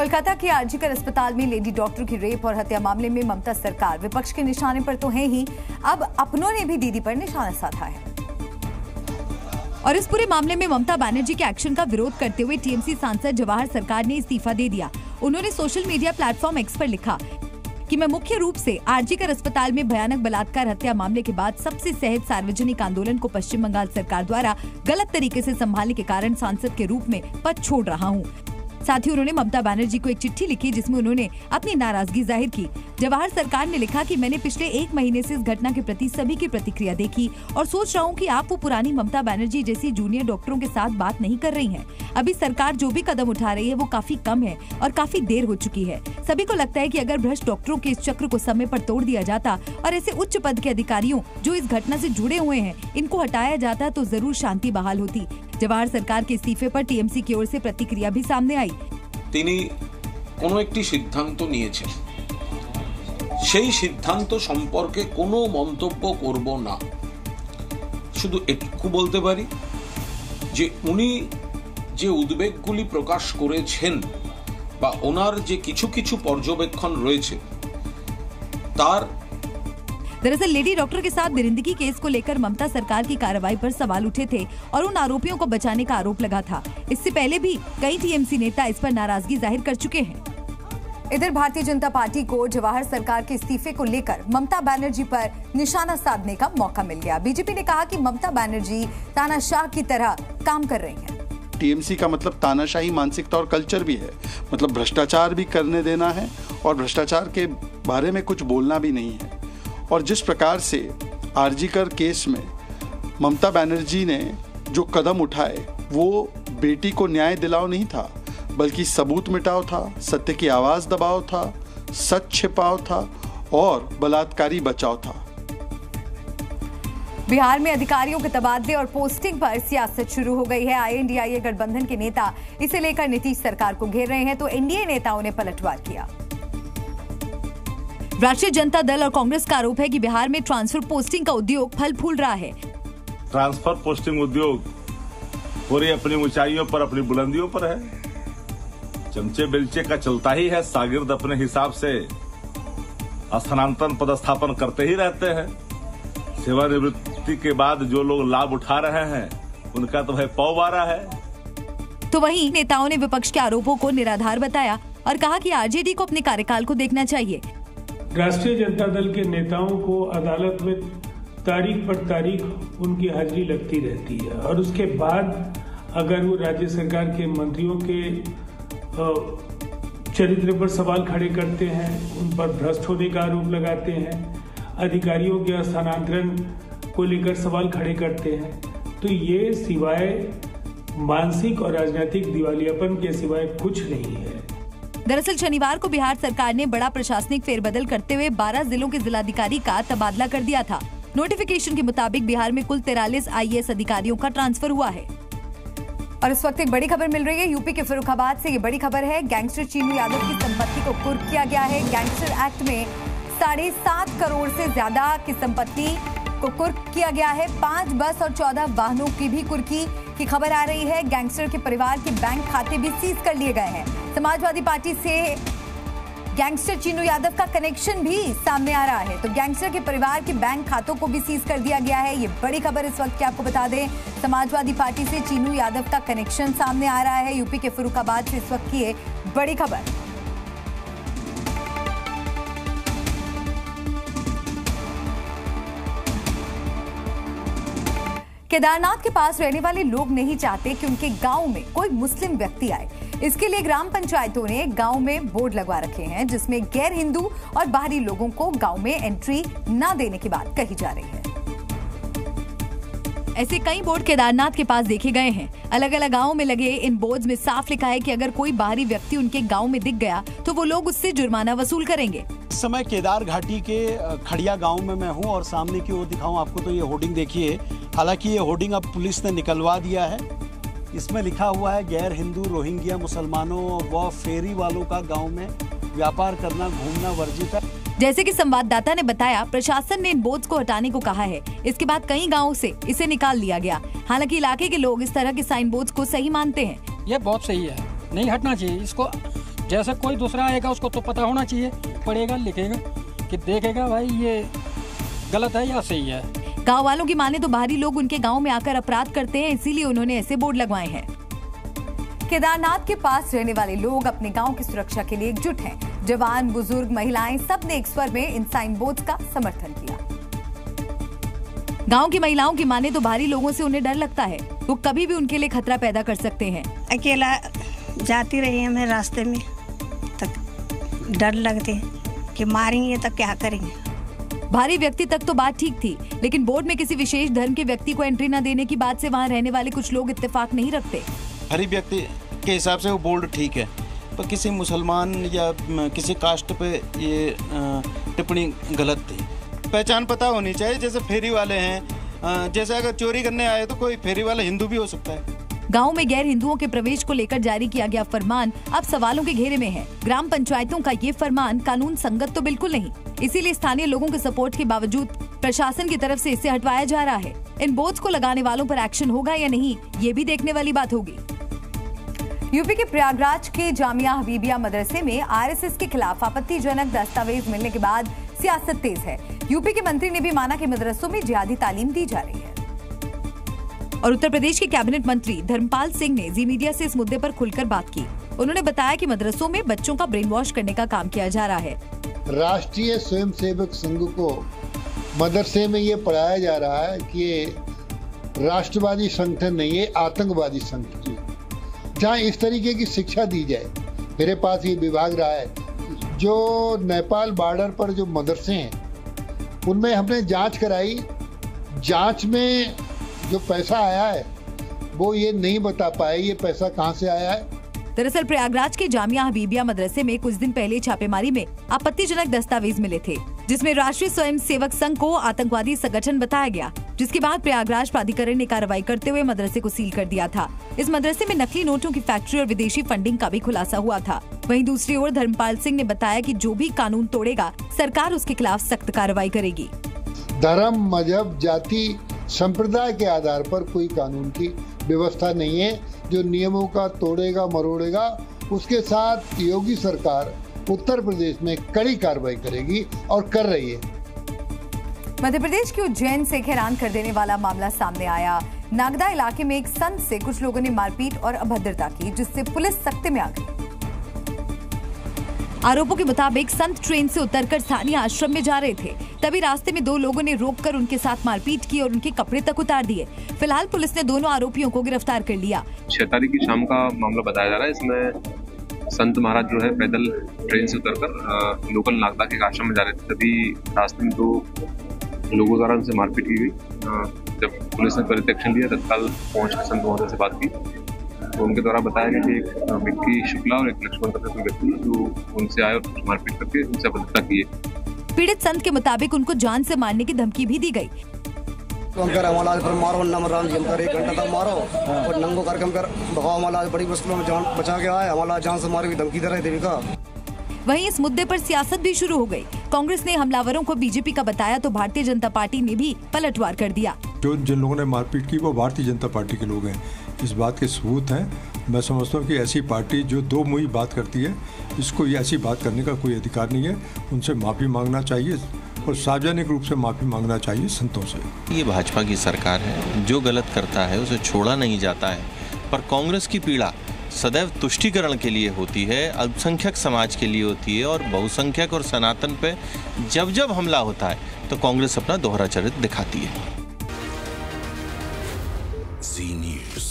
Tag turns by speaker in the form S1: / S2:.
S1: कोलकाता के आरजीकर अस्पताल में लेडी डॉक्टर की रेप और हत्या मामले में ममता सरकार विपक्ष के निशाने पर तो है ही, अब अपनों ने भी दीदी पर निशाना साधा है। और इस पूरे मामले में ममता बनर्जी के एक्शन का विरोध करते हुए टीएमसी सांसद जवाहर सरकार ने इस्तीफा दे दिया। उन्होंने सोशल मीडिया प्लेटफॉर्म एक्स पर लिखा कि मैं मुख्य रूप से आरजीकर अस्पताल में भयानक बलात्कार हत्या मामले के बाद सबसे सहज सार्वजनिक आंदोलन को पश्चिम बंगाल सरकार द्वारा गलत तरीके से संभालने के कारण सांसद के रूप में पद छोड़ रहा हूँ। साथ ही उन्होंने ममता बनर्जी को एक चिट्ठी लिखी जिसमें उन्होंने अपनी नाराजगी जाहिर की। जवाहर सरकार ने लिखा कि मैंने पिछले 1 महीने से इस घटना के प्रति सभी की प्रतिक्रिया देखी और सोच रहा हूँ कि आप वो पुरानी ममता बनर्जी जैसी जूनियर डॉक्टरों के साथ बात नहीं कर रही हैं। अभी सरकार जो भी कदम उठा रही है वो काफी कम है और काफी देर हो चुकी है। सभी को लगता है कि अगर भ्रष्ट डॉक्टरों के इस चक्र को समय पर तोड़ दिया जाता और ऐसे उच्च पद के अधिकारियों जो इस घटना से जुड़े हुए हैं इनको हटाया जाता तो जरूर शांति बहाल होती। जवाहर सरकार के इस्तीफे पर टीएमसी की ओर से प्रतिक्रिया भी सामने आई।
S2: তিনি কোনো একটি সিদ্ধান্ত নিয়েছেন, সেই সিদ্ধান্ত সম্পর্কে কোনো মন্তব্য করব না। শুধু এটুকু বলতে পারি যে উনি যে উদ্বেগগুলি প্রকাশ করেছেন বা ওনার যে কিছু কিছু পর্যবেক্ষণ রয়েছে তার
S1: दरअसल लेडी डॉक्टर के साथ दरिंदगी केस को लेकर ममता सरकार की कार्रवाई पर सवाल उठे थे और उन आरोपियों को बचाने का आरोप लगा था। इससे पहले भी कई टीएमसी नेता इस पर नाराजगी जाहिर कर चुके हैं। इधर भारतीय जनता पार्टी को जवाहर सरकार के इस्तीफे को लेकर ममता बनर्जी पर निशाना साधने का मौका मिल गया। बीजेपी ने कहा कि ममता बनर्जी तानाशाह की तरह काम कर रही हैं।
S3: टीएमसी का मतलब तानाशाही मानसिकता और कल्चर भी है, मतलब भ्रष्टाचार भी करने देना है और भ्रष्टाचार के बारे में कुछ बोलना भी नहीं है। और जिस प्रकार से आरजीकर केस में ममता बनर्जी ने जो कदम उठाए वो बेटी को न्याय दिलाओ नहीं था बल्कि सबूत मिटाओ था, सत्य की आवाज दबाओ था, सच छिपाओ था और बलात्कारी बचाओ था।
S1: बिहार में अधिकारियों के तबादले और पोस्टिंग पर सियासत शुरू हो गई है। आईएनडीआईए गठबंधन के नेता इसे लेकर नीतीश सरकार को घेर रहे हैं तो एनडीए नेताओं ने पलटवार किया। राष्ट्रीय जनता दल और कांग्रेस का आरोप है कि बिहार में ट्रांसफर पोस्टिंग का उद्योग फल फूल रहा है।
S4: ट्रांसफर पोस्टिंग उद्योग पूरी अपनी ऊंचाइयों पर, अपनी बुलंदियों पर है। चमचे बेलचे का चलता ही है। शागिर्द अपने हिसाब से स्थानांतरण पदस्थापन करते ही रहते हैं। सेवानिवृत्ति के बाद जो लोग लाभ उठा रहे हैं उनका तो भाई पौवारा है।
S1: तो वहीं नेताओं ने विपक्ष के आरोपों को निराधार बताया और कहा कि आरजेडी को अपने कार्यकाल को देखना चाहिए।
S5: राष्ट्रीय जनता दल के नेताओं को अदालत में तारीख पर तारीख उनकी हाजिरी लगती रहती है और उसके बाद अगर वो राज्य सरकार के मंत्रियों के चरित्र पर सवाल खड़े करते हैं, उन पर भ्रष्ट होने का आरोप लगाते हैं, अधिकारियों के स्थानांतरण को लेकर सवाल खड़े करते हैं, तो ये सिवाय मानसिक और राजनीतिक दिवालियापन के सिवाय कुछ नहीं है।
S1: दरअसल शनिवार को बिहार सरकार ने बड़ा प्रशासनिक फेरबदल करते हुए 12 जिलों के जिलाधिकारी का तबादला कर दिया था। नोटिफिकेशन के मुताबिक बिहार में कुल 43 आईएएस अधिकारियों का ट्रांसफर हुआ है। और इस वक्त एक बड़ी खबर मिल रही है यूपी के फर्रुखाबाद से। ये बड़ी खबर है, गैंगस्टर चीनू यादव की संपत्ति को कुर्क किया गया है। गैंगस्टर एक्ट में 7.5 करोड़ से ज्यादा की संपत्ति को कुर्क किया गया है। 5 बस और 14 वाहनों की भी कुर्की की खबर आ रही है। गैंगस्टर के परिवार के बैंक खाते भी सीज कर लिए गए हैं। समाजवादी पार्टी से गैंगस्टर चीनू यादव का कनेक्शन भी सामने आ रहा है, तो गैंगस्टर के परिवार के बैंक खातों को भी सीज कर दिया गया है। ये बड़ी खबर इस वक्त की आपको बता दें, समाजवादी पार्टी से चीनू यादव का कनेक्शन सामने आ रहा है। यूपी के फर्रुखाबाद से इस वक्त की ये बड़ी खबर। केदारनाथ के पास रहने वाले लोग नहीं चाहते कि उनके गांव में कोई मुस्लिम व्यक्ति आए। इसके लिए ग्राम पंचायतों ने गांव में बोर्ड लगवा रखे हैं जिसमें गैर हिंदू और बाहरी लोगों को गांव में एंट्री न देने की बात कही जा रही है। ऐसे कई बोर्ड केदारनाथ के पास देखे गए हैं। अलग अलग गांवों में लगे इन बोर्ड्स में साफ लिखा है कि अगर कोई बाहरी व्यक्ति उनके गांव में दिख गया तो वो लोग उससे जुर्माना वसूल करेंगे।
S6: इस समय केदार घाटी के खड़िया गांव में मैं हूं और सामने की ओर दिखाऊं आपको तो ये होर्डिंग देखिए। हालांकि ये होर्डिंग अब पुलिस ने निकलवा दिया है। इसमें लिखा हुआ है गैर हिंदू रोहिंग्या मुसलमानों व फेरी वालों का गांव में व्यापार करना घूमना वर्जित है।
S1: जैसे कि संवाददाता ने बताया, प्रशासन ने इन बोर्ड्स को हटाने को कहा है। इसके बाद कई गांवों से इसे निकाल लिया गया। हालांकि इलाके के लोग इस तरह के साइन बोर्ड्स को सही मानते हैं।
S7: ये बहुत सही है, नहीं हटना चाहिए। इसको जैसे कोई दूसरा आएगा उसको तो पता होना चाहिए, पढ़ेगा लिखेगा कि देखेगा भाई ये गलत है या सही है।
S1: गांव वालों की माने तो बाहरी लोग उनके गांव में आकर अपराध करते हैं, इसीलिए उन्होंने ऐसे बोर्ड लगवाए हैं। केदारनाथ के पास रहने वाले लोग अपने गांव की सुरक्षा के लिए एकजुट हैं। जवान, बुजुर्ग, महिलाएं सबने एक स्वर में इन साइन बोर्ड्स का समर्थन किया। गांव की महिलाओं की माने तो बाहरी लोगों से उन्हें डर लगता है, वो कभी भी उनके लिए खतरा पैदा कर सकते हैं।
S8: अकेला जाती रही हमें रास्ते में तक डर लगते कि मारेंगे तो क्या करेंगे।
S1: भारी व्यक्ति तक तो बात ठीक थी, लेकिन बोर्ड में किसी विशेष धर्म के व्यक्ति को एंट्री न देने की बात से वहां रहने वाले कुछ लोग इत्तेफाक नहीं रखते।
S9: हर व्यक्ति के हिसाब से वो बोर्ड ठीक है, पर किसी मुसलमान या किसी कास्ट पे ये टिप्पणी गलत थी। पहचान पता होनी चाहिए, जैसे फेरी वाले हैं, जैसे अगर चोरी करने आए तो कोई फेरी वाला हिंदू भी हो सकता है।
S1: गांव में गैर हिंदुओं के प्रवेश को लेकर जारी किया गया फरमान अब सवालों के घेरे में है। ग्राम पंचायतों का ये फरमान कानून संगत तो बिल्कुल नहीं, इसीलिए स्थानीय लोगों के सपोर्ट के बावजूद प्रशासन की तरफ से इसे हटवाया जा रहा है। इन बोर्ड्स को लगाने वालों पर एक्शन होगा या नहीं, ये भी देखने वाली बात होगी। यूपी के प्रयागराज के जामिया हबीबिया मदरसे में आरएसएस के खिलाफ आपत्तिजनक दस्तावेज मिलने के बाद सियासत तेज है। यूपी के मंत्री ने भी माना कि मदरसों में जिहादी तालीम दी जा रही है। और उत्तर प्रदेश के कैबिनेट मंत्री धर्मपाल सिंह ने जी मीडिया से इस मुद्दे पर खुलकर बात की। उन्होंने बताया कि मदरसों में बच्चों का ब्रेन वॉश करने का काम किया जा रहा है।
S10: राष्ट्रीय स्वयंसेवक संघ को मदरसे में ये पढ़ाया जा रहा है कि ये राष्ट्रवादी संगठन नहीं है, आतंकवादी संगठन, जहाँ इस तरीके की शिक्षा दी जाए। मेरे पास ये विभाग रहा है। जो नेपाल बॉर्डर पर जो मदरसे हैं उनमें हमने जांच कराई। जांच में जो पैसा आया है वो ये नहीं बता पाए ये पैसा कहाँ से आया है।
S1: दरअसल प्रयागराज के जामिया हबीबिया मदरसे में कुछ दिन पहले छापेमारी में आपत्तिजनक दस्तावेज मिले थे, जिसमें राष्ट्रीय स्वयंसेवक संघ को आतंकवादी संगठन बताया गया, जिसके बाद प्रयागराज प्राधिकरण ने कार्रवाई करते हुए मदरसे को सील कर दिया था। इस मदरसे में नकली नोटों की फैक्ट्री और विदेशी फंडिंग का भी खुलासा हुआ था। वहीं दूसरी ओर धर्मपाल सिंह ने बताया कि जो भी कानून तोड़ेगा सरकार उसके खिलाफ सख्त कार्रवाई करेगी।
S10: धर्म, मजहब, जाति, संप्रदाय के आधार पर कोई कानून की व्यवस्था नहीं है। जो नियमों का तोड़ेगा मरोड़ेगा उसके साथ योगी सरकार उत्तर प्रदेश में कड़ी कार्रवाई करेगी और कर रही है।
S1: मध्य प्रदेश के उज्जैन से हैरान कर देने वाला मामला सामने आया। नागदा इलाके में एक संत से कुछ लोगों ने मारपीट और अभद्रता की, जिससे पुलिस सख्ते में आ गई। आरोपों के मुताबिक संत ट्रेन से उतरकर स्थानीय आश्रम में जा रहे थे, तभी रास्ते में दो लोगों ने रोककर उनके साथ मारपीट की और उनके कपड़े तक उतार दिए। फिलहाल पुलिस ने दोनों आरोपियों को गिरफ्तार कर लिया।
S11: 6 तारीख की शाम का मामला बताया जा रहा है। इसमें संत महाराज जो है पैदल ट्रेन से उतरकर लोकल नागदा के आश्रम में जा रहे थे, तभी रास्ते में 2 लोगों द्वारा उनसे मारपीट की गई। जब पुलिस ने त्वरित एक्शन लिया, तत्काल पहुंच कर संत महोदय से बात की तो उनके द्वारा बताया गया कि एक विक्की शुक्ला और एक लक्ष्मण करके व्यक्ति जो उनसे आए और मारपीट करके उनसे अभद्रता की है।
S1: पीड़ित संत के मुताबिक उनको जान से मारने की धमकी भी दी गई।
S12: मारो जमकर 1 घंटा तक मारो और नंगो करके भगाओ, हमारा बड़ी मुश्किलों में जान बचा के आए, हमारा जान से मारे की धमकी दे रहे देवी का।
S1: वहीं इस मुद्दे पर सियासत भी शुरू हो गई। कांग्रेस ने हमलावरों को बीजेपी का बताया तो भारतीय जनता पार्टी ने भी पलटवार कर दिया।
S13: जो जिन लोगों ने मारपीट की वो भारतीय जनता पार्टी के लोग हैं, इस बात के सबूत हैं। मैं समझता हूँ कि ऐसी पार्टी जो 2 मुंही बात करती है, इसको ये ऐसी बात करने का कोई अधिकार नहीं है। उनसे माफ़ी मांगना चाहिए और सार्वजनिक रूप से माफ़ी मांगना चाहिए संतों से।
S14: ये भाजपा की सरकार है, जो गलत करता है उसे छोड़ा नहीं जाता है, पर कांग्रेस की पीड़ा सदैव तुष्टीकरण के लिए होती है, अल्पसंख्यक समाज के लिए होती है और बहुसंख्यक और सनातन पे जब जब हमला होता है तो कांग्रेस अपना दोहरा चरित्र दिखाती है।
S15: जी न्यूज़।